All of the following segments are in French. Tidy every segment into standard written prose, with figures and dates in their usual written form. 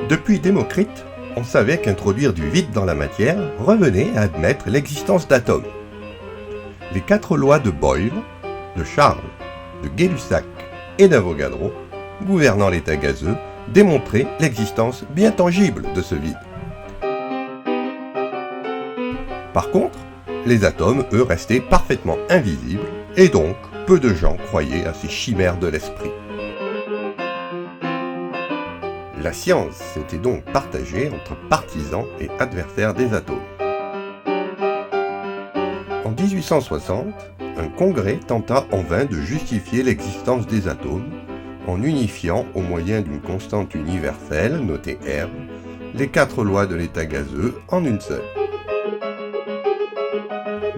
Depuis Démocrite, on savait qu'introduire du vide dans la matière revenait à admettre l'existence d'atomes. Les 4 lois de Boyle, de Charles, de Gay-Lussac et d'Avogadro, gouvernant l'état gazeux, démontraient l'existence bien tangible de ce vide. Par contre, les atomes, eux, restaient parfaitement invisibles, et donc peu de gens croyaient à ces chimères de l'esprit. La science s'était donc partagée entre partisans et adversaires des atomes. En 1860, un congrès tenta en vain de justifier l'existence des atomes en unifiant, au moyen d'une constante universelle, notée R, les 4 lois de l'état gazeux en une seule.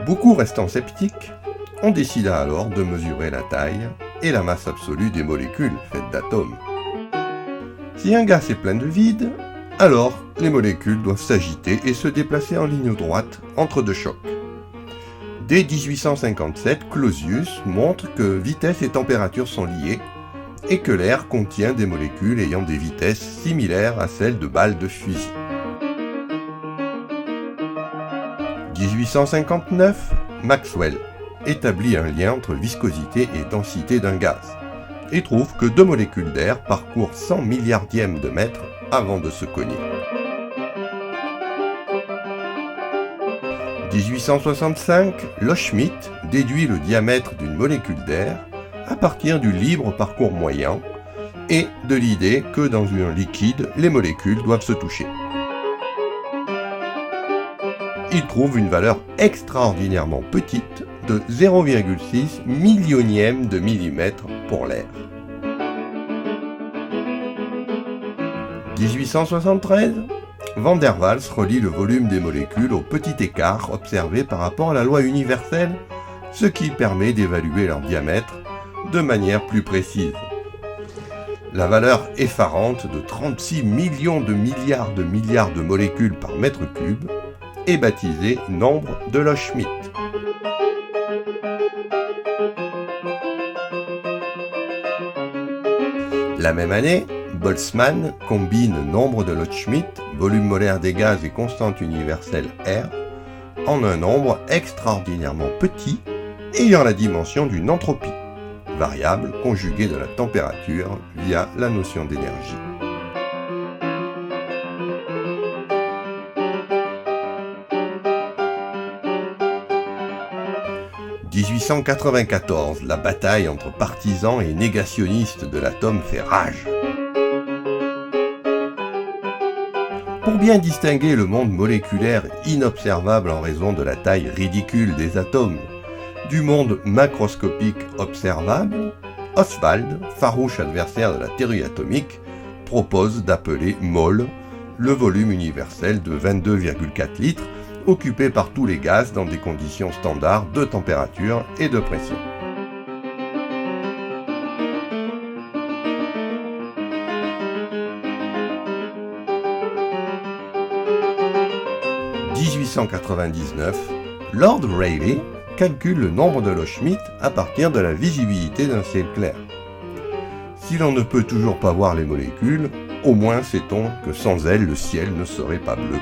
Beaucoup restant sceptiques, on décida alors de mesurer la taille et la masse absolue des molécules faites d'atomes. Si un gaz est plein de vide, alors les molécules doivent s'agiter et se déplacer en ligne droite entre 2 chocs. Dès 1857, Clausius montre que vitesse et température sont liées et que l'air contient des molécules ayant des vitesses similaires à celles de balles de fusil. 1859, Maxwell établit un lien entre viscosité et densité d'un gaz et trouve que 2 molécules d'air parcourent 100 milliardièmes de mètres avant de se cogner. 1865, Loschmidt déduit le diamètre d'une molécule d'air à partir du libre parcours moyen et de l'idée que dans un liquide, les molécules doivent se toucher. Il trouve une valeur extraordinairement petite de 0,6 millionième de millimètre pour l'air. 1873, Van der Waals relie le volume des molécules au petit écart observé par rapport à la loi universelle, ce qui permet d'évaluer leur diamètre de manière plus précise. La valeur effarante de 36 millions de milliards de molécules par mètre cube est baptisée nombre de Loschmidt. La même année, Boltzmann combine nombre de Loschmidt, volume molaire des gaz et constante universelle R, en un nombre extraordinairement petit ayant la dimension d'une entropie, variable conjuguée de la température via la notion d'énergie. « 1894, la bataille entre partisans et négationnistes de l'atome fait rage. Pour bien distinguer le monde moléculaire inobservable en raison de la taille ridicule des atomes du monde macroscopique observable, Ostwald, farouche adversaire de la théorie atomique, propose d'appeler mol le volume universel de 22,4 litres occupé par tous les gaz dans des conditions standards de température et de pression. En 1899, Lord Rayleigh calcule le nombre de Loschmidt à partir de la visibilité d'un ciel clair. Si l'on ne peut toujours pas voir les molécules, au moins sait-on que sans elles, le ciel ne serait pas bleu.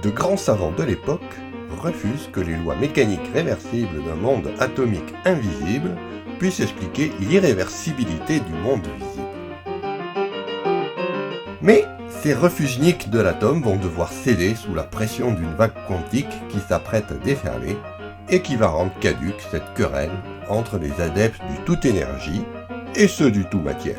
De grands savants de l'époque refusent que les lois mécaniques réversibles d'un monde atomique invisible puissent expliquer l'irréversibilité du monde visible. Mais ces refusniks de l'atome vont devoir céder sous la pression d'une vague quantique qui s'apprête à déferler et qui va rendre caduque cette querelle entre les adeptes du tout énergie et ceux du tout matière.